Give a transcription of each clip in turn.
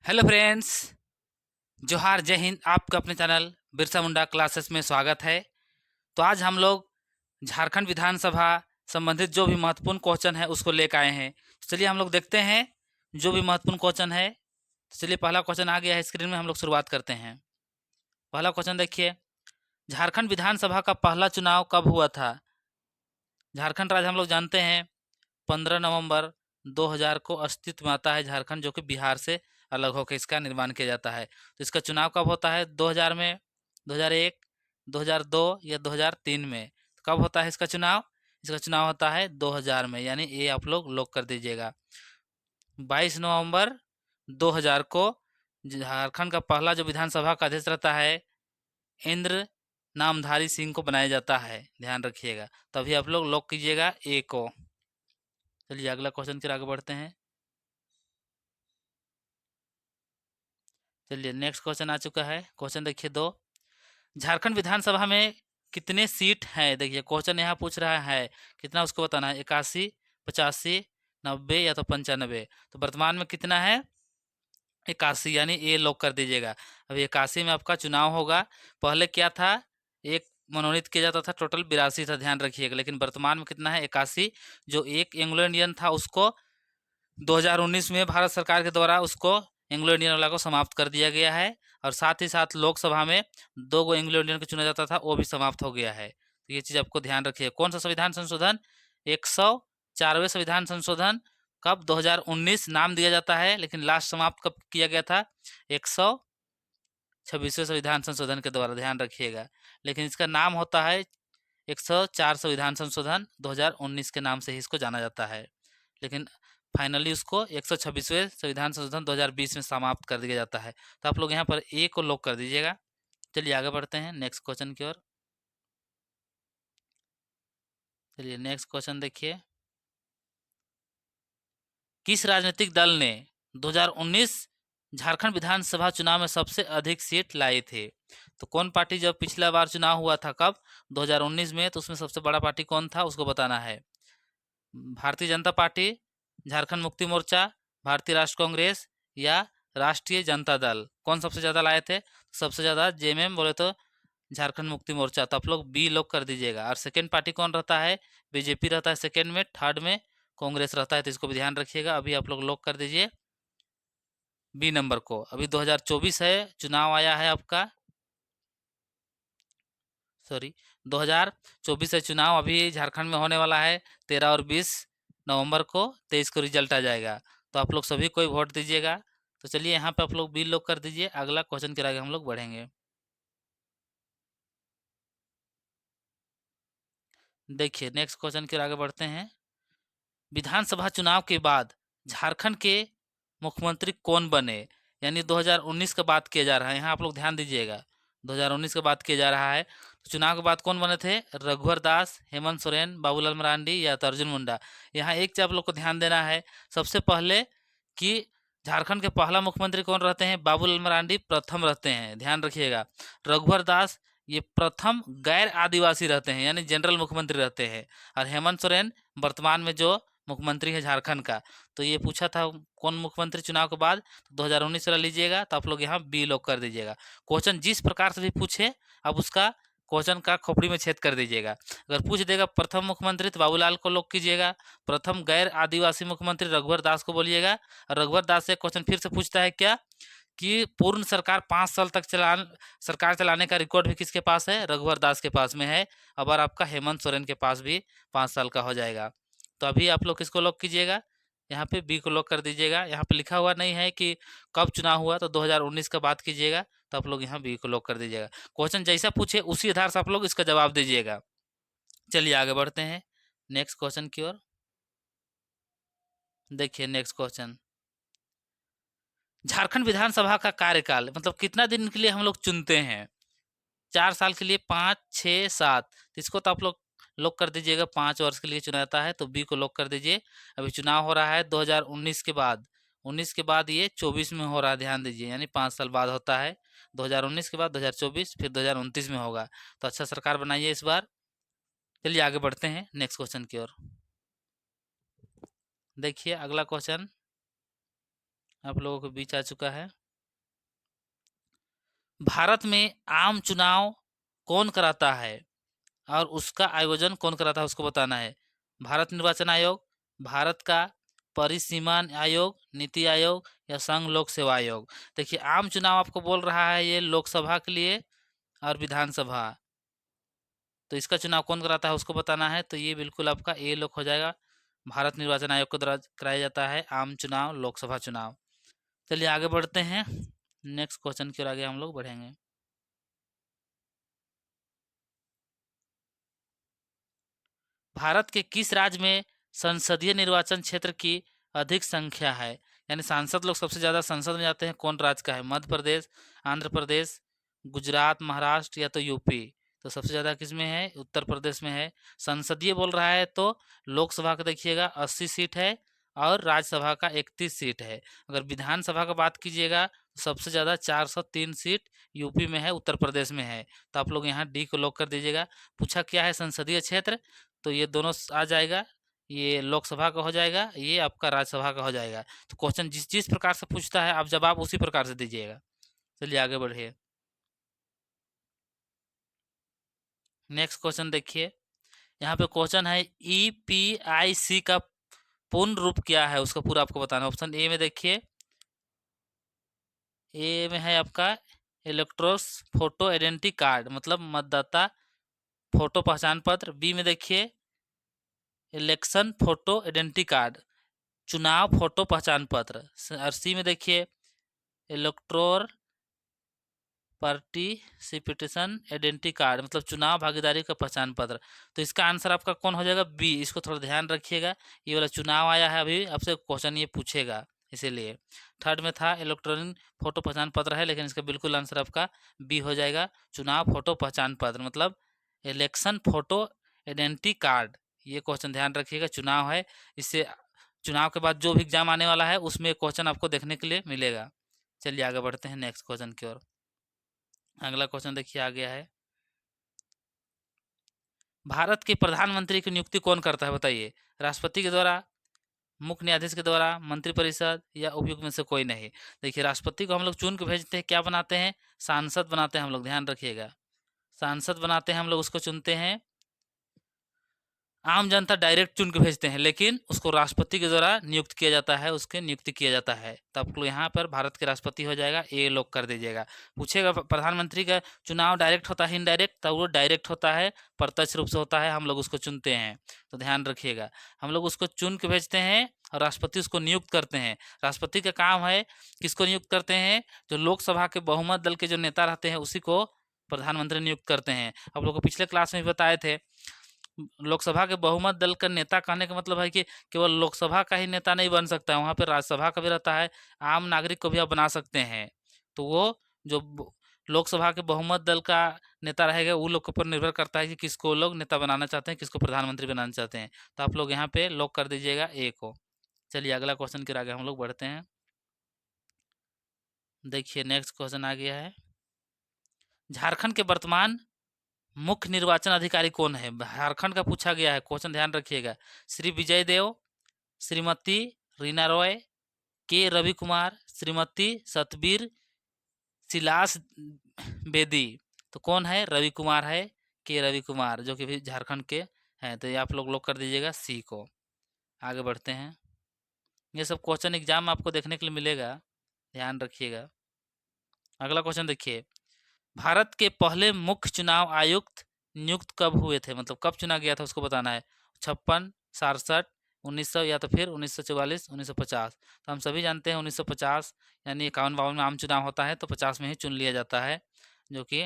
Hello friends. जोहार, जय हिंद। आपका अपने चैनल बिरसा मुंडा क्लासेस में स्वागत है। तो आज हम लोग झारखंड विधानसभा संबंधित जो भी महत्वपूर्ण क्वेश्चन है उसको लेकर आए हैं। तो चलिए हम लोग देखते हैं जो भी महत्वपूर्ण क्वेश्चन है। तो चलिए पहला क्वेश्चन आ गया है स्क्रीन में, हम लोग शुरुआत करते हैं। पहला क्वेश्चन देखिए, झारखंड विधानसभा का पहला चुनाव कब हुआ था? झारखंड राज्य हम लोग जानते हैं 15 नवंबर 2000 को अस्तित्व में आता है झारखंड, जो कि बिहार से अलग होकर इसका निर्माण किया जाता है। तो इसका चुनाव कब होता है? 2000 में, 2001, 2002 या 2003 में? तो कब होता है इसका चुनाव? इसका चुनाव होता है 2000 में, यानी ये आप लोग लॉक कर दीजिएगा। 22 नवंबर 2000 को झारखंड का पहला जो विधानसभा का अध्यक्ष रहता है, इंद्र नामधारी सिंह को बनाया जाता है, ध्यान रखिएगा। तभी आप लोग लॉक कीजिएगा ए को। चलिए अगला क्वेश्चन की ओर आगे बढ़ते हैं। चलिए नेक्स्ट क्वेश्चन आ चुका है। क्वेश्चन देखिए दो, झारखंड विधानसभा में कितने सीट हैं? देखिए क्वेश्चन यहाँ पूछ रहा है कितना, उसको बताना है। 81, 85, 90 या तो 95? तो वर्तमान में कितना है? 81, यानी ये लॉक कर दीजिएगा। अभी 81 में आपका चुनाव होगा। पहले क्या था, एक मनोनीत किया जाता था, टोटल 82 था, ध्यान रखिएगा। लेकिन वर्तमान में कितना है? 81। जो एक एंग्लो इंडियन था उसको 2019 में भारत सरकार के द्वारा उसको एंग्लो इंडियन वाला को समाप्त कर दिया गया है। और साथ ही साथ लोकसभा में 2 एंग्लो इंडियन को चुना जाता था, वो भी समाप्त हो गया है। तो ये चीज़ आपको ध्यान रखिए। कौन सा संविधान संशोधन? 104वें संविधान संशोधन कब? 2019 नाम दिया जाता है, लेकिन लास्ट समाप्त कब किया गया था? 126वें संविधान संशोधन के द्वारा, ध्यान रखिएगा। लेकिन इसका नाम होता है 104 संविधान संशोधन 2019 के नाम से ही इसको जाना जाता है। लेकिन फाइनली उसको 126वें संविधान संशोधन 2020 में समाप्त कर दिया जाता है। तो आप लोग यहाँ पर ए को लॉक कर दीजिएगा। चलिए आगे बढ़ते हैं नेक्स्ट क्वेश्चन की ओर। चलिए नेक्स्ट क्वेश्चन देखिए, किस राजनीतिक दल ने 2019 झारखंड विधानसभा चुनाव में सबसे अधिक सीट लाई थे? तो कौन पार्टी, जब पिछला बार चुनाव हुआ था कब? 2019 में, तो उसमें सबसे बड़ा पार्टी कौन था उसको बताना है। भारतीय जनता पार्टी, झारखंड मुक्ति मोर्चा, भारतीय राष्ट्र कांग्रेस या राष्ट्रीय जनता दल? कौन सबसे ज़्यादा लाए थे? सबसे ज़्यादा जेएमएम बोले तो झारखंड मुक्ति मोर्चा। तो आप लोग बी लॉक कर दीजिएगा। और सेकेंड पार्टी कौन रहता है? बीजेपी रहता है सेकेंड में, थर्ड में कांग्रेस रहता है। तो इसको भी ध्यान रखिएगा। अभी आप लोग लॉक कर दीजिए बी नंबर को। अभी 2024 है, चुनाव आया है आपका, सॉरी 2024 से चुनाव अभी झारखंड में होने वाला है। 13 और 20 नवंबर को, 23 को रिजल्ट आ जाएगा। तो आप लोग सभी कोई वोट दीजिएगा। तो चलिए यहाँ पे आप लोग बी लॉक कर दीजिए। अगला क्वेश्चन के आगे हम लोग बढ़ेंगे। देखिए नेक्स्ट क्वेश्चन के आगे बढ़ते हैं। विधानसभा चुनाव के बाद झारखंड के मुख्यमंत्री कौन बने? यानी 2019 का बात किया जा रहा है, यहाँ आप लोग ध्यान दीजिएगा। 2019 का बात किया जा रहा है। तो चुनाव के बाद कौन बने थे? रघुवर दास, हेमंत सोरेन, बाबूलाल मरांडी या तो अर्जुन मुंडा? यहाँ एक चीज आप लोग को ध्यान देना है सबसे पहले, कि झारखंड के पहला मुख्यमंत्री कौन रहते हैं? बाबूलाल मरांडी प्रथम रहते हैं, ध्यान रखिएगा। रघुवर दास ये प्रथम गैर आदिवासी रहते हैं, यानी जनरल मुख्यमंत्री रहते हैं। और हेमंत सोरेन वर्तमान में जो मुख्यमंत्री है झारखंड का। तो ये पूछा था कौन मुख्यमंत्री चुनाव के बाद, तो 2019 वाला लीजिएगा। तो आप लोग यहाँ बी लॉक कर दीजिएगा। क्वेश्चन जिस प्रकार से भी पूछे, अब उसका क्वेश्चन का खोपड़ी में छेद कर दीजिएगा। अगर पूछ देगा प्रथम मुख्यमंत्री, तो बाबूलाल को लॉक कीजिएगा। प्रथम गैर आदिवासी मुख्यमंत्री रघुवर दास को बोलिएगा। और रघुवर दास से क्वेश्चन फिर से पूछता है क्या, कि पूर्ण सरकार 5 साल तक सरकार चलाने का रिकॉर्ड भी किसके पास है? रघुवर दास के पास में है। अब और आपका हेमंत सोरेन के पास भी 5 साल का हो जाएगा। तो अभी आप लोग किसको लॉक कीजिएगा? यहाँ पे बी को लॉक कर दीजिएगा। यहाँ पे लिखा हुआ नहीं है कि कब चुनाव हुआ, तो 2019 का बात कीजिएगा। तो आप लोग यहाँ बी को लॉक कर दीजिएगा। क्वेश्चन जैसा पूछे उसी आधार से आप लोग इसका जवाब दीजिएगा। चलिए आगे बढ़ते हैं नेक्स्ट क्वेश्चन की ओर। देखिए नेक्स्ट क्वेश्चन, झारखंड विधानसभा का कार्यकाल मतलब कितना दिन के लिए हम लोग चुनते हैं? 4 साल के लिए, 5, 6, 7? तो इसको तो आप लोग लॉक कर दीजिएगा। 5 वर्ष के लिए चुना जाता है, तो बी को लॉक कर दीजिए। अभी चुनाव हो रहा है 2019 के बाद, 19 के बाद ये 24 में हो रहा है, ध्यान दीजिए। यानी 5 साल बाद होता है। 2019 के बाद 2024, फिर 2029 में होगा। तो अच्छा सरकार बनाइए इस बार। चलिए आगे बढ़ते हैं नेक्स्ट क्वेश्चन की ओर। देखिए अगला क्वेश्चन, आप लोगों के बीच आ चुका है। भारत में आम चुनाव कौन कराता है और उसका आयोजन कौन कराता है, उसको बताना है। भारत निर्वाचन आयोग, भारत का परिसीमन आयोग, नीति आयोग या संघ लोक सेवा आयोग। देखिए, आम चुनाव आपको बोल रहा है ये लोकसभा के लिए और विधानसभा, तो इसका चुनाव कौन कराता है उसको बताना है। तो ये बिल्कुल आपका ए लोक हो जाएगा। भारत निर्वाचन आयोग के द्वारा कराया जाता है आम चुनाव, लोकसभा चुनाव। चलिए आगे बढ़ते हैं, नेक्स्ट क्वेश्चन की ओर आगे हम लोग बढ़ेंगे। भारत के किस राज्य में संसदीय निर्वाचन क्षेत्र की अधिक संख्या है, यानी सांसद लोग सबसे ज्यादा संसद में जाते हैं, कौन राज्य का है? मध्य प्रदेश, आंध्र प्रदेश, गुजरात, महाराष्ट्र या तो यूपी। तो सबसे ज्यादा किस में है? उत्तर प्रदेश में है। संसदीय बोल रहा है तो लोकसभा का देखिएगा 80 सीट है और राज्यसभा का 31 सीट है। अगर विधानसभा का बात कीजिएगा तो सबसे ज्यादा 403 सीट यूपी में है, उत्तर प्रदेश में है। तो आप लोग यहाँ डी को लॉक कर दीजिएगा। पूछा क्या है? संसदीय क्षेत्र, तो ये दोनों आ जाएगा, ये लोकसभा का हो जाएगा, ये आपका राज्यसभा का हो जाएगा। तो क्वेश्चन जिस जिस प्रकार से पूछता है आप जवाब उसी प्रकार से दीजिएगा। चलिए आगे बढ़िए, नेक्स्ट क्वेश्चन देखिए। यहाँ पे क्वेश्चन है ईपीआईसी का पूर्ण रूप क्या है, उसका पूरा आपको बताना है। ऑप्शन ए में देखिए, ए में है आपका इलेक्ट्रोस फोटो आइडेंटिटी कार्ड, मतलब मतदाता फोटो पहचान पत्र। बी में देखिए इलेक्शन फोटो आइडेंटिटी कार्ड, चुनाव फोटो पहचान पत्र। और सी में देखिए इलेक्टोर पार्टिसिपेशन आइडेंटिटी कार्ड, मतलब चुनाव भागीदारी का पहचान पत्र। तो इसका आंसर आपका कौन हो जाएगा? बी। इसको थोड़ा ध्यान रखिएगा, ये वाला चुनाव आया है अभी, आपसे क्वेश्चन ये पूछेगा, इसीलिए। थर्ड में था इलेक्ट्रॉनिक फोटो पहचान पत्र है, लेकिन इसका बिल्कुल आंसर आपका बी हो जाएगा, चुनाव फोटो पहचान पत्र, मतलब इलेक्शन फोटो आइडेंटिटी कार्ड। ये क्वेश्चन ध्यान रखिएगा, चुनाव है, इससे चुनाव के बाद जो भी एग्जाम आने वाला है उसमें क्वेश्चन आपको देखने के लिए मिलेगा। चलिए आगे बढ़ते हैं नेक्स्ट क्वेश्चन की ओर। अगला क्वेश्चन देखिए आ गया है, भारत के प्रधानमंत्री की नियुक्ति कौन करता है बताइए? राष्ट्रपति के द्वारा, मुख्य न्यायाधीश के द्वारा, मंत्रिपरिषद या उपयुक्त में से कोई नहीं। देखिए, राष्ट्रपति को हम लोग चुन के भेजते हैं, क्या बनाते हैं? सांसद बनाते हैं हम लोग, ध्यान रखिएगा, सांसद बनाते हैं हम लोग, उसको चुनते हैं। आम जनता डायरेक्ट चुन के भेजते हैं, लेकिन उसको राष्ट्रपति के द्वारा नियुक्त किया जाता है, उसके नियुक्ति किया जाता है। तो आपको यहाँ पर भारत के राष्ट्रपति हो जाएगा, ए लोग कर दीजिएगा। पूछेगा प्रधानमंत्री का चुनाव डायरेक्ट होता है इनडायरेक्ट, तब वो डायरेक्ट होता है, प्रत्यक्ष रूप से होता है, हम लोग उसको चुनते हैं। तो ध्यान रखिएगा, हम लोग उसको चुन के भेजते हैं और राष्ट्रपति उसको नियुक्त करते हैं। राष्ट्रपति का काम है, किसको नियुक्त करते हैं? जो लोकसभा के बहुमत दल के जो नेता रहते हैं उसी को प्रधानमंत्री नियुक्त करते हैं। आप लोग को पिछले क्लास में भी बताए थे, लोकसभा के बहुमत दल का नेता कहने का मतलब है कि केवल लोकसभा का ही नेता नहीं बन सकता है, वहाँ पे राज्यसभा का भी रहता है, आम नागरिक को भी आप बना सकते हैं। तो वो जो लोकसभा के बहुमत दल का नेता रहेगा वो लोग के ऊपर निर्भर करता है कि किसको लोग नेता बनाना चाहते हैं, किसको प्रधानमंत्री बनाना चाहते हैं। तो आप लोग यहाँ पे लॉक कर दीजिएगा ए को। चलिए अगला क्वेश्चन के आगे हम लोग बढ़ते हैं। देखिए नेक्स्ट क्वेश्चन आ गया है, झारखंड के वर्तमान मुख्य निर्वाचन अधिकारी कौन है? झारखंड का पूछा गया है क्वेश्चन, ध्यान रखिएगा। श्री विजय देव, श्रीमती रीना रॉय, के रवि कुमार, श्रीमती सतबीर सिलास बेदी। तो कौन है? रवि कुमार है, के रवि कुमार, जो कि भी झारखंड के हैं। तो ये आप लोग कर दीजिएगा सी को। आगे बढ़ते हैं, ये सब क्वेश्चन एग्जाम में आपको देखने के लिए मिलेगा, ध्यान रखिएगा। अगला क्वेश्चन देखिए, भारत के पहले मुख्य चुनाव आयुक्त नियुक्त कब हुए थे, मतलब कब चुना गया था उसको बताना है। 56, 67, 1900 या तो फिर 1944, 1950। तो हम सभी जानते हैं 1950, यानी 51-52 में आम चुनाव होता है, तो 50 में ही चुन लिया जाता है, जो कि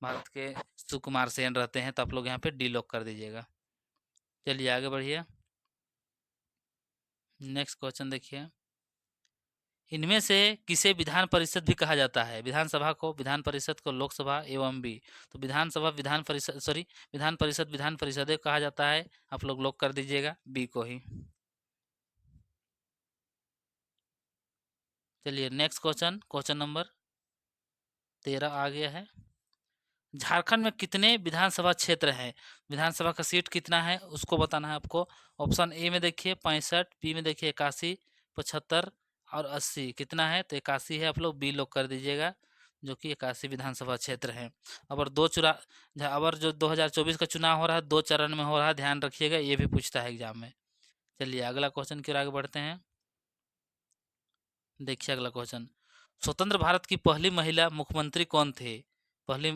भारत के सुकुमार सेन रहते हैं। तो आप लोग यहाँ पे डी लॉक कर दीजिएगा। चलिए आगे बढ़िए, नेक्स्ट क्वेश्चन देखिए, इनमें से किसे विधान परिषद भी कहा जाता है? विधानसभा को, विधान परिषद को लोकसभा एवं बी। तो विधानसभा विधान परिषद, सॉरी, विधान परिषद विधान परिषद कहा जाता है, आप लोग लॉक कर दीजिएगा बी को ही। चलिए नेक्स्ट क्वेश्चन, क्वेश्चन नंबर 13 आ गया है, झारखंड में कितने विधानसभा क्षेत्र हैं? विधानसभा का सीट कितना है उसको बताना है आपको। ऑप्शन ए में देखिए 65, बी में देखिए 81, 75 और 80 कितना है, तो 81 है, आप लोग बी लोग कर दीजिएगा, जो कि 81 विधानसभा क्षेत्र है। और और जो 2024 का चुनाव हो रहा है 2 चरण में हो रहा है, ध्यान रखिएगा, ये भी पूछता है एग्जाम में। चलिए अगला क्वेश्चन की ओर आगे बढ़ते हैं। देखिए अगला क्वेश्चन, स्वतंत्र भारत की पहली महिला मुख्यमंत्री कौन थे? पहली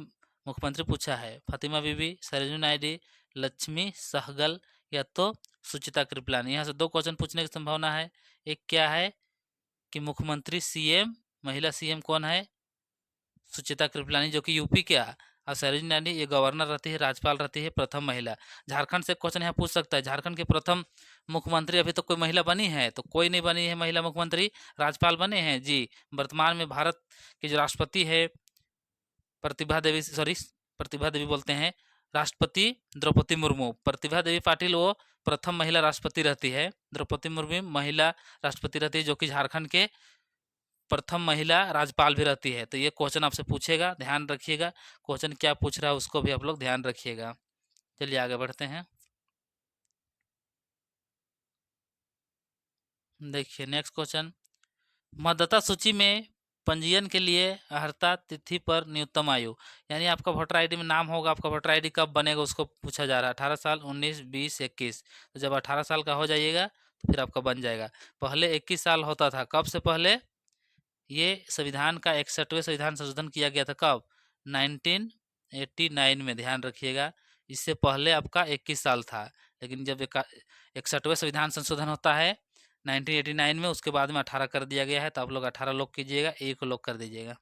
मुख्यमंत्री पूछा है, फातिमा बीबी, सरोजिनी नायडू, लक्ष्मी सहगल, या तो सुचिता कृपलानी। यहाँ से 2 क्वेश्चन पूछने की संभावना है। एक क्या है कि मुख्यमंत्री सीएम, महिला सीएम कौन है? सुचिता कृपलानी, जो कि यूपी के है। और सरोजिनी नायडू ये गवर्नर रहती है, राज्यपाल रहती है, प्रथम महिला। झारखंड से क्वेश्चन यहाँ पूछ सकता है, झारखंड के प्रथम मुख्यमंत्री अभी तक कोई महिला बनी है? तो कोई नहीं बनी है महिला मुख्यमंत्री। राज्यपाल बने हैं जी। वर्तमान में भारत के जो राष्ट्रपति है प्रतिभा देवी बोलते हैं, राष्ट्रपति द्रौपदी मुर्मू। प्रतिभा देवी पाटिल वो प्रथम महिला राष्ट्रपति रहती है, द्रौपदी मुर्मू महिला राष्ट्रपति रहती है, जो कि झारखंड के प्रथम महिला राज्यपाल भी रहती है। तो ये क्वेश्चन आपसे पूछेगा, ध्यान रखिएगा, क्वेश्चन क्या पूछ रहा है उसको भी आप लोग ध्यान रखिएगा। चलिए आगे बढ़ते हैं। देखिए नेक्स्ट क्वेश्चन, मतदाता सूची में पंजीयन के लिए अर्हता तिथि पर न्यूनतम आयु, यानी आपका वोटर आईडी में नाम होगा, आपका वोटर आईडी कब बनेगा उसको पूछा जा रहा है। 18 साल, 19, 20, 21। तो जब 18 साल का हो जाइएगा तो फिर आपका बन जाएगा। पहले 21 साल होता था, कब से पहले? ये संविधान का 61वें संविधान संशोधन किया गया था, कब? 1989 में, ध्यान रखिएगा। इससे पहले आपका 21 साल था, लेकिन जब 61वें संविधान संशोधन होता है 1989 में, उसके बाद में 18 कर दिया गया है। तो आप लोग 18 लोग कीजिएगा, एक लोग कर दीजिएगा।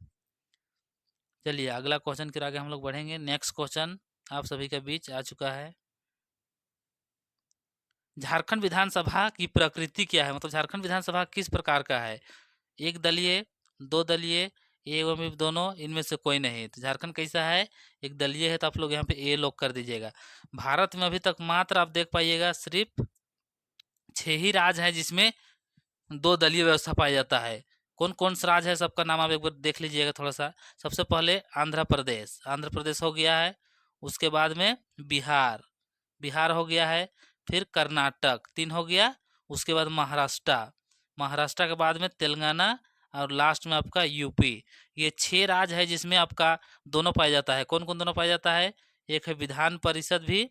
चलिए अगला क्वेश्चन के आगे हम लोग बढ़ेंगे। नेक्स्ट क्वेश्चन आप सभी के बीच आ चुका है, झारखंड विधानसभा की प्रकृति क्या है? मतलब झारखंड विधानसभा किस प्रकार का है? एक दलीय, दो दलीय, एवं दोनों, इनमें से कोई नहीं। तो झारखंड कैसा है? एक दलीय है, तो आप लोग यहाँ पे ए लोग कर दीजिएगा। भारत में अभी तक मात्र आप देख पाइएगा सिर्फ 6 ही राज्य है जिसमें 2 दलीय व्यवस्था पाया जाता है। कौन कौन सा राज्य है, सबका नाम आप एक बार देख लीजिएगा थोड़ा सा। सबसे पहले आंध्र प्रदेश, आंध्र प्रदेश हो गया है। उसके बाद में बिहार, बिहार हो गया है। फिर कर्नाटक, 3 हो गया। उसके बाद महाराष्ट्र, महाराष्ट्र के बाद में तेलंगाना, और लास्ट में आपका यूपी। ये 6 राज्य है जिसमें आपका दोनों पाया जाता है। कौन कौन दोनों पाया जाता है? एक है विधान परिषद भी,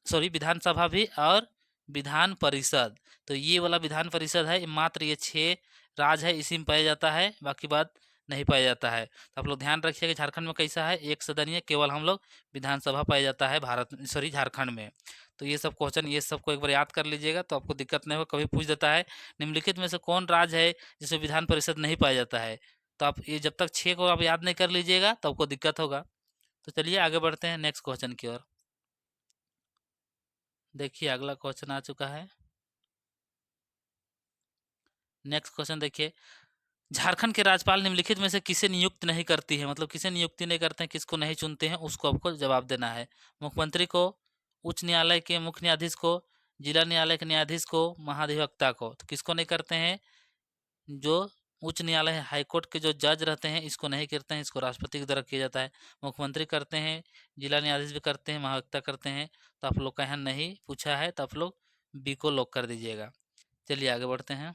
सॉरी विधानसभा भी, और विधान परिषद। तो ये वाला विधान परिषद है, मात्र ये 6 राज्य है इसी में पाया जाता है, बाकी बात नहीं पाया जाता है। तो आप लोग ध्यान रखिए कि झारखंड में कैसा है, एक सदनीय केवल हम लोग विधानसभा पाया जाता है भारत, सॉरी झारखंड में। तो ये सब क्वेश्चन, ये सबको एक बार याद कर लीजिएगा, तो आपको दिक्कत नहीं होगा। कभी पूछ देता है निम्नलिखित में से कौन राज्य है जिसमें विधान परिषद नहीं पाया जाता है, तो आप ये जब तक 6 को आप याद नहीं कर लीजिएगा तो आपको दिक्कत होगा। तो चलिए आगे बढ़ते हैं नेक्स्ट क्वेश्चन की ओर। देखिए अगला क्वेश्चन आ चुका है। नेक्स्ट क्वेश्चन देखिए, झारखंड के राज्यपाल निम्नलिखित में से किसे नियुक्त नहीं करती है? मतलब किसे नियुक्ति नहीं करते हैं, किसको नहीं चुनते हैं, उसको आपको जवाब देना है। मुख्यमंत्री को, उच्च न्यायालय के मुख्य न्यायाधीश को, जिला न्यायालय के न्यायाधीश को, महाधिवक्ता को। तो किसको नहीं करते हैं? जो उच्च न्यायालय हाईकोर्ट के जो जज रहते हैं इसको नहीं करते हैं, इसको राष्ट्रपति के द्वारा किया जाता है। मुख्यमंत्री करते हैं, जिला न्यायाधीश भी करते हैं, महाधिवक्ता करते हैं। तो आप लोग का यहाँ नहीं पूछा है, तो आप लोग बी को लॉक कर दीजिएगा। चलिए आगे बढ़ते हैं।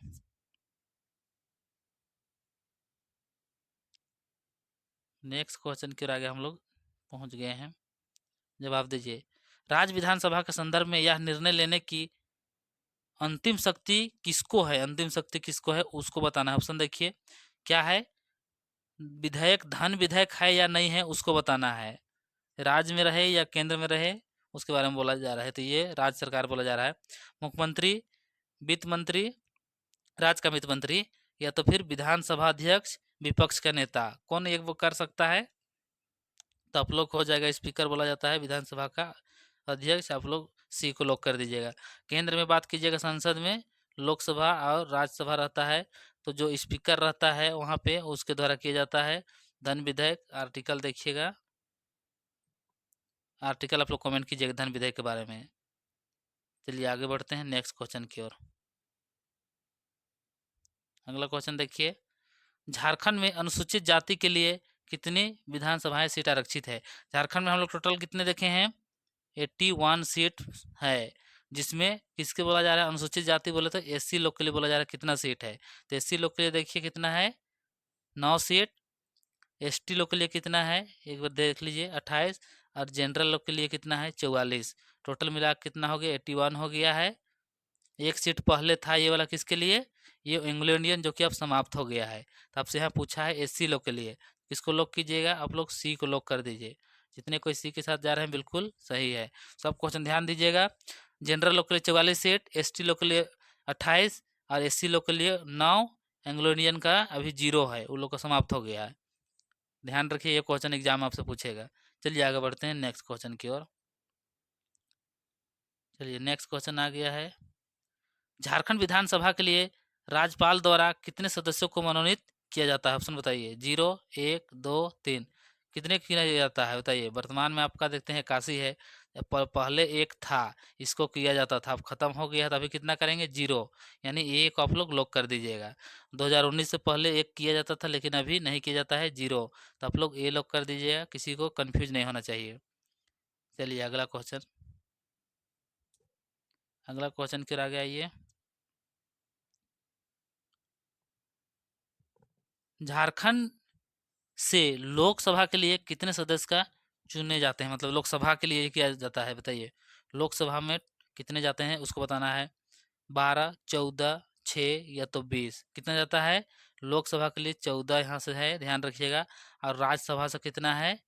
नेक्स्ट क्वेश्चन के आगे हम लोग पहुंच गए हैं। जवाब दीजिए, राज्य विधानसभा के संदर्भ में यह निर्णय लेने की अंतिम शक्ति किसको है? अंतिम शक्ति किसको है उसको बताना है। ऑप्शन देखिए क्या है, विधेयक धन विधेयक है या नहीं है उसको बताना है, राज्य में रहे या केंद्र में रहे उसके बारे में बोला जा रहा है। तो ये राज्य सरकार बोला जा रहा है। मुख्यमंत्री, वित्त मंत्री, राज्य का वित्त मंत्री, या तो फिर विधानसभा अध्यक्ष, विपक्ष का नेता, कौन एक वो कर सकता है? तो आप लोग हो जाएगा स्पीकर बोला जाता है विधानसभा का अध्यक्ष, आप लोग सी को लॉक कर दीजिएगा। केंद्र में बात कीजिएगा, संसद में लोकसभा और राज्यसभा रहता है, तो जो स्पीकर रहता है वहाँ पे उसके द्वारा किया जाता है धन विधेयक। आर्टिकल देखिएगा, आर्टिकल आप लोग कमेंट कीजिएगा धन विधेयक के बारे में। चलिए आगे बढ़ते हैं नेक्स्ट क्वेश्चन की ओर। अगला क्वेश्चन देखिए, झारखंड में अनुसूचित जाति के लिए कितनी विधानसभाएं सीट आरक्षित है? झारखंड में हम लोग टोटल कितने देखे हैं? 81 सीट है। जिसमें किसके बोला जा रहा है, अनुसूचित जाति बोले तो एससी लोग के लिए बोला जा रहा है कितना सीट है। तो एससी लोग के लिए देखिए कितना है, 9 सीट। एसटी लोग के लिए कितना है, एक बार देख लीजिए, 28। और जनरल लोग के लिए कितना है, 44। टोटल मिला के कितना हो गया, 81 हो गया है। एक सीट पहले था ये वाला किसके लिए, ये एंग्लो इंडियन, जो कि अब समाप्त हो गया है। तो आपसे यहाँ पूछा है एससी लोग के लिए, किसको लॉक कीजिएगा, आप लोग सी को लॉक कर दीजिए। जितने कोई सी के साथ जा रहे हैं बिल्कुल सही है। सब क्वेश्चन ध्यान दीजिएगा। जनरल लोग के लिए 44 सीट, एसटी लोग के लिए 28 और एससी लोग के लिए 9। एंग्लो इंडियन का अभी 0 है, उन लोग का समाप्त हो गया है। ध्यान रखिए, ये क्वेश्चन एग्जाम आपसे पूछेगा। चलिए आगे बढ़ते हैं नेक्स्ट क्वेश्चन की ओर। चलिए नेक्स्ट क्वेश्चन आ गया है, झारखंड विधानसभा के लिए राज्यपाल द्वारा कितने सदस्यों को मनोनीत किया जाता है, ऑप्शन बताइए। 0, 1, 2, 3। कितने किया जाता है बताइए। वर्तमान में आपका देखते हैं 81 है, पहले एक था, इसको किया जाता था, अब खत्म हो गया, तो अभी कितना करेंगे, 0। यानी एक आप लोग लॉक कर दीजिएगा। 2019 से पहले एक किया जाता था लेकिन अभी नहीं किया जाता है, 0। तो आप लोग ए लॉक कर दीजिएगा, किसी को कंफ्यूज नहीं होना चाहिए। चलिए अगला क्वेश्चन, अगला क्वेश्चन फिर आगे आइए। झारखंड से लोकसभा के लिए कितने सदस्य का चुने जाते हैं, मतलब लोकसभा के लिए किया जाता है बताइए। लोकसभा में कितने जाते हैं उसको बताना है। 12, 14, 6 या तो 20, कितना जाता है। लोकसभा के लिए 14 यहाँ से है, ध्यान रखिएगा। और राज्यसभा से कितना है,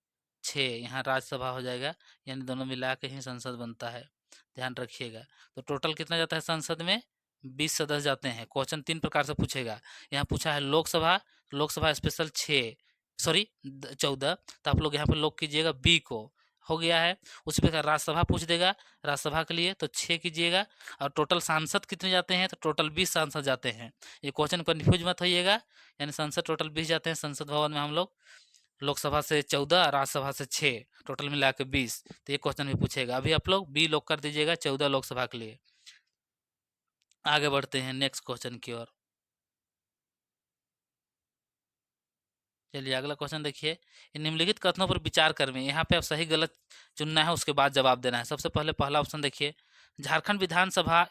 6, यहाँ राज्यसभा हो जाएगा। यानी दोनों मिला के ही संसद बनता है, ध्यान रखिएगा। तो टोटल कितना जाता है संसद में, 20 सदस्य जाते हैं। क्वेश्चन 3 प्रकार से पूछेगा। यहाँ पूछा है लोकसभा, लोकसभा स्पेशल 6, सॉरी 14। तो आप लोग यहाँ पर लॉक कीजिएगा बी को, हो गया है। उसी प्रकार राज्यसभा पूछ देगा, राज्यसभा के लिए तो 6 कीजिएगा। और टोटल सांसद कितने जाते हैं, तो टोटल 20 सांसद जाते हैं। ये क्वेश्चन कन्फ्यूज मत होइएगा, यानी सांसद टोटल 20 जाते हैं संसद भवन में हम लोग। लोकसभा से 14, राज्यसभा से 6, टोटल मिला के 20। तो ये क्वेश्चन भी पूछेगा। अभी आप लोग बी लॉक कर दीजिएगा 14 लोकसभा के लिए। आगे बढ़ते हैं नेक्स्ट क्वेश्चन की ओर। चलिए अगला क्वेश्चन देखिए, इन निम्नलिखित कथनों पर विचार करें। यहाँ पे आप सही गलत चुनना है, उसके बाद जवाब देना है। सबसे पहले पहला ऑप्शन देखिए, झारखंड विधानसभा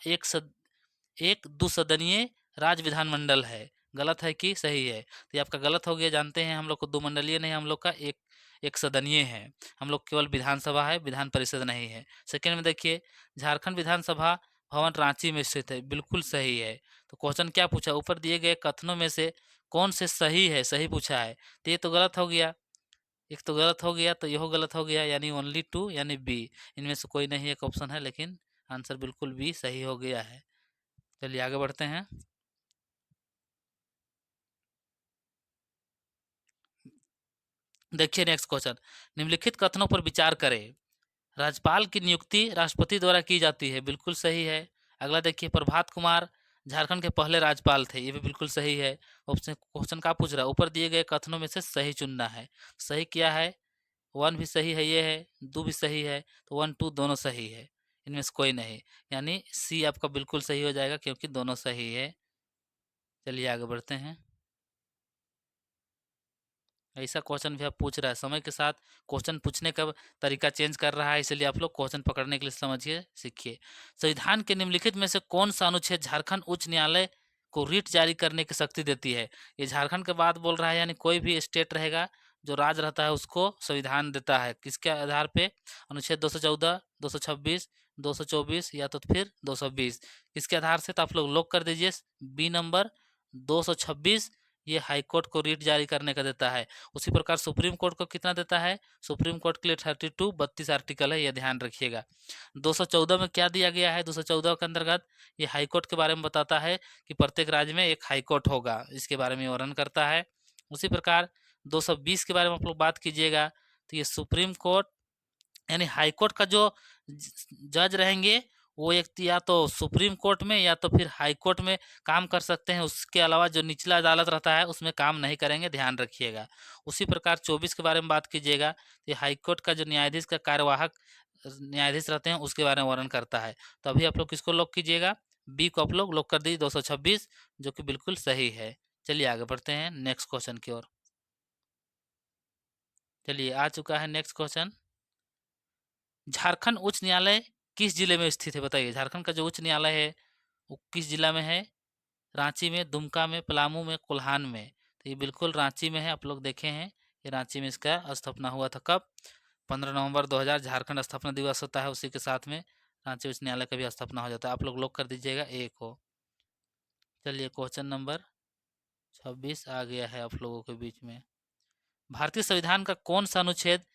एक दुसदनीय राज्य विधानमंडल है, गलत है कि सही है। तो ये आपका गलत हो गया। जानते हैं हम लोग को दो मंडलीय नहीं, हम लोग का एक एक सदनीय है। हम लोग केवल विधानसभा है, विधान परिषद नहीं है। सेकेंड में देखिए, झारखंड विधानसभा भवन रांची में स्थित है, बिल्कुल सही है। तो क्वेश्चन क्या पूछा, ऊपर दिए गए कथनों में से कौन से सही है, सही पूछा है। तो ये तो गलत हो गया, एक तो गलत हो गया, तो यह गलत हो गया, यानी ओनली 2 यानी बी। इनमें से कोई नहीं एक ऑप्शन है, लेकिन आंसर बिल्कुल बी सही हो गया है। चलिए आगे बढ़ते हैं। देखिए नेक्स्ट क्वेश्चन, निम्नलिखित कथनों पर विचार करें। राज्यपाल की नियुक्ति राष्ट्रपति द्वारा की जाती है, बिल्कुल सही है। अगला देखिए, प्रभात कुमार झारखंड के पहले राज्यपाल थे, ये भी बिल्कुल सही है। ऑप्शन क्वेश्चन का पूछ रहा है, ऊपर दिए गए कथनों में से सही चुनना है। सही क्या है, 1 भी सही है, ये है 2 भी सही है, तो 1 2 दोनों सही है, इनमें से कोई नहीं। यानी सी आपका बिल्कुल सही हो जाएगा, क्योंकि दोनों सही है। चलिए आगे बढ़ते हैं। ऐसा क्वेश्चन भी आप पूछ रहा है, समय के साथ क्वेश्चन पूछने का तरीका चेंज कर रहा है, इसलिए आप लोग क्वेश्चन पकड़ने के लिए समझिए, सीखिए। संविधान के निम्नलिखित में से कौन सा अनुच्छेद झारखंड उच्च न्यायालय को रिट जारी करने की शक्ति देती है। ये झारखंड के बात बोल रहा है, यानी कोई भी स्टेट रहेगा जो राज रहता है उसको संविधान देता है, किसके आधार पे, अनुच्छेद 214, 226, 224 या तो फिर 220, किसके आधार से। तो आप लोग लॉक कर दीजिए बी नंबर 226, ये हाई कोर्ट को रीट जारी करने का देता है। उसी प्रकार सुप्रीम कोर्ट को कितना देता है, सुप्रीम कोर्ट के लिए 32 32 आर्टिकल है, ये ध्यान रखिएगा। 214 में क्या दिया गया है, 214 के अंतर्गत ये हाई कोर्ट के बारे में बताता है कि प्रत्येक राज्य में एक हाई कोर्ट होगा, इसके बारे में वर्णन करता है। उसी प्रकार 220 के बारे में आप लोग बात कीजिएगा, तो ये सुप्रीम कोर्ट यानी हाई कोर्ट का जो जज रहेंगे, वो एक या तो सुप्रीम कोर्ट में या तो फिर हाई कोर्ट में काम कर सकते हैं। उसके अलावा जो निचला अदालत रहता है उसमें काम नहीं करेंगे, ध्यान रखिएगा। उसी प्रकार 24 के बारे में बात कीजिएगा, तो हाई कोर्ट का जो न्यायाधीश का कार्यवाहक न्यायाधीश रहते हैं उसके बारे में वर्णन करता है। तो अभी आप लोग किसको लॉक कीजिएगा, बी को आप लोग लॉक कर दीजिए 226, जो कि बिल्कुल सही है। चलिए आगे बढ़ते हैं नेक्स्ट क्वेश्चन की ओर। चलिए आ चुका है नेक्स्ट क्वेश्चन, झारखंड उच्च न्यायालय किस जिले में स्थित है बताइए। झारखंड का जो उच्च न्यायालय है वो किस जिला में है? रांची में, दुमका में, पलामू में, कोल्हान में। तो ये बिल्कुल रांची में है, आप लोग देखे हैं। ये रांची में इसका स्थापना हुआ था। कब? 15 नवंबर 2000 झारखंड स्थापना दिवस होता है, उसी के साथ में रांची उच्च न्यायालय का भी स्थापना हो जाता है। आप लोग लॉक कर दीजिएगा ए को। चलिए क्वेश्चन नंबर 26 आ गया है आप लोगों के बीच में। भारतीय संविधान का कौन सा अनुच्छेद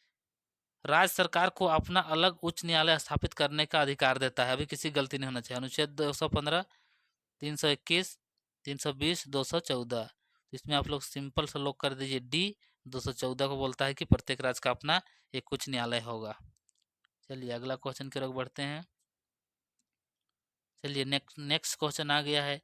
राज्य सरकार को अपना अलग उच्च न्यायालय स्थापित करने का अधिकार देता है? अभी किसी गलती नहीं होना चाहिए। अनुच्छेद 215, 321, 320, 214। इसमें आप लोग सिंपल सा लॉक कर दीजिए डी। 214 को बोलता है कि प्रत्येक राज्य का अपना एक उच्च न्यायालय होगा। चलिए अगला क्वेश्चन की ओर बढ़ते हैं। चलिए नेक्स्ट क्वेश्चन आ गया है।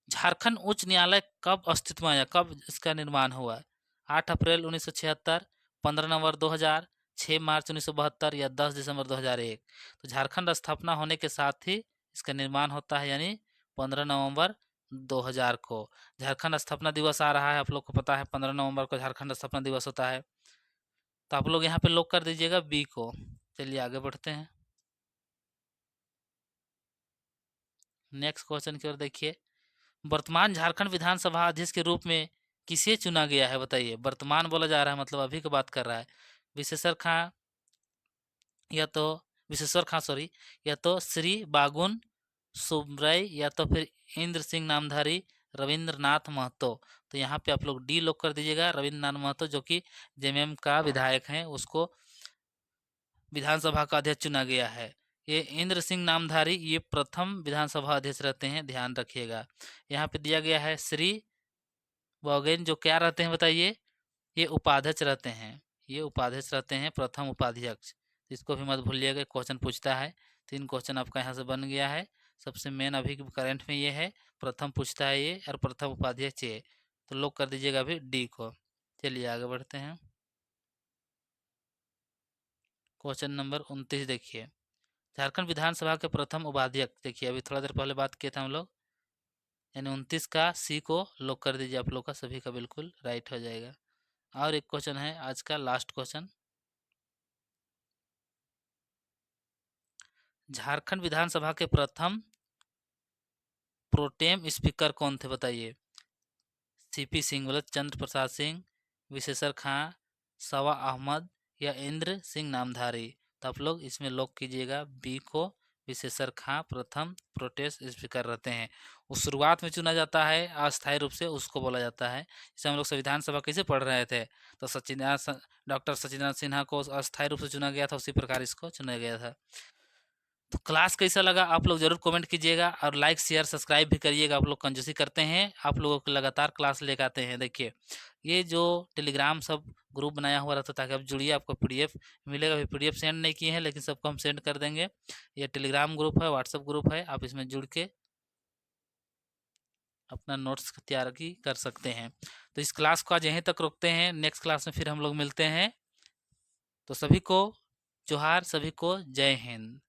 झारखंड उच्च न्यायालय कब अस्तित्व में आया, कब इसका निर्माण हुआ? 8 अप्रैल 1976, 15 नवंबर 2000, 6 मार्च 1972 या 10 दिसंबर 2001। तो झारखंड स्थापना होने के साथ ही इसका निर्माण होता है, यानी 15 नवंबर 2000 को। झारखंड स्थापना दिवस आ रहा है, आप लोग को पता है 15 नवंबर को झारखंड स्थापना दिवस होता है। तो आप लोग यहाँ पे लॉक कर दीजिएगा बी को। चलिए आगे बढ़ते हैं। नेक्स्ट क्वेश्चन की ओर देखिए। वर्तमान झारखंड विधानसभा अध्यक्ष के रूप में किसे चुना गया है बताइए। वर्तमान बोला जा रहा है, मतलब अभी की बात कर रहा है। विशेश्वर खां या तो विशेश्वर खां सॉरी, या तो श्री बागुन सुब्रय, या तो फिर इंद्र सिंह नामधारी, रविंद्रनाथ महतो। तो यहाँ पे आप लोग डी लॉक कर दीजिएगा। रविंद्रनाथ महतो जो कि जेएमएम का विधायक हैं, उसको विधानसभा का अध्यक्ष चुना गया है। ये इंद्र सिंह नामधारी ये प्रथम विधानसभा अध्यक्ष रहते हैं, ध्यान रखिएगा। यहाँ पे दिया गया है श्री बघेल जो क्या रहते हैं बताइए। ये उपाध्यक्ष रहते हैं, ये उपाध्यक्ष रहते हैं, प्रथम उपाध्यक्ष। इसको भी मत भूलिएगा, क्वेश्चन पूछता है। 3 क्वेश्चन आपका यहाँ से बन गया है। सबसे मेन अभी करंट में ये है, प्रथम पूछता है ये, और प्रथम उपाध्यक्ष ये। तो लोग कर दीजिएगा अभी डी को। चलिए आगे बढ़ते हैं। क्वेश्चन नंबर 29 देखिए। झारखंड विधानसभा के प्रथम उपाध्यक्ष देखिए, अभी थोड़ा देर पहले बात किए थे हम लोग, यानी 29 का सी को लॉक कर दीजिए। आप लोग का सभी का बिल्कुल राइट हो जाएगा। और एक क्वेश्चन है आज का लास्ट क्वेश्चन। झारखंड विधानसभा के प्रथम प्रोटेम स्पीकर कौन थे बताइए। सीपी सिंह मतलब चंद्र प्रसाद सिंह, विशेश्वर खां, सवा अहमद, या इंद्र सिंह नामधारी। तो आप लोग इसमें लॉक कीजिएगा बी को। विशेश्वर खां प्रथम प्रोटेस्ट स्पीकर रहते हैं। वो शुरुआत में चुना जाता है अस्थायी रूप से, उसको बोला जाता है। जैसे हम लोग संविधान सभा कैसे पढ़ रहे थे, तो डॉक्टर सचिदानंद सिन्हा को अस्थायी रूप से चुना गया था, उसी प्रकार इसको चुना गया था। तो क्लास कैसा लगा आप लोग जरूर कमेंट कीजिएगा, और लाइक शेयर सब्सक्राइब भी करिएगा। आप लोग कंजूसी करते हैं, आप लोगों को लगातार क्लास लेकर आते हैं। देखिए ये जो टेलीग्राम सब ग्रुप बनाया हुआ रहता, ताकि आप जुड़िए, आपको पीडीएफ मिलेगा। अभी पीडीएफ सेंड नहीं किए हैं, लेकिन सबको हम सेंड कर देंगे। ये टेलीग्राम ग्रुप है, व्हाट्सएप ग्रुप है, आप इसमें जुड़ के अपना नोट्स तैयार की कर सकते हैं। तो इस क्लास को आज यहीं तक रोकते हैं, नेक्स्ट क्लास में फिर हम लोग मिलते हैं। तो सभी को जोहार, सभी को जय हिंद।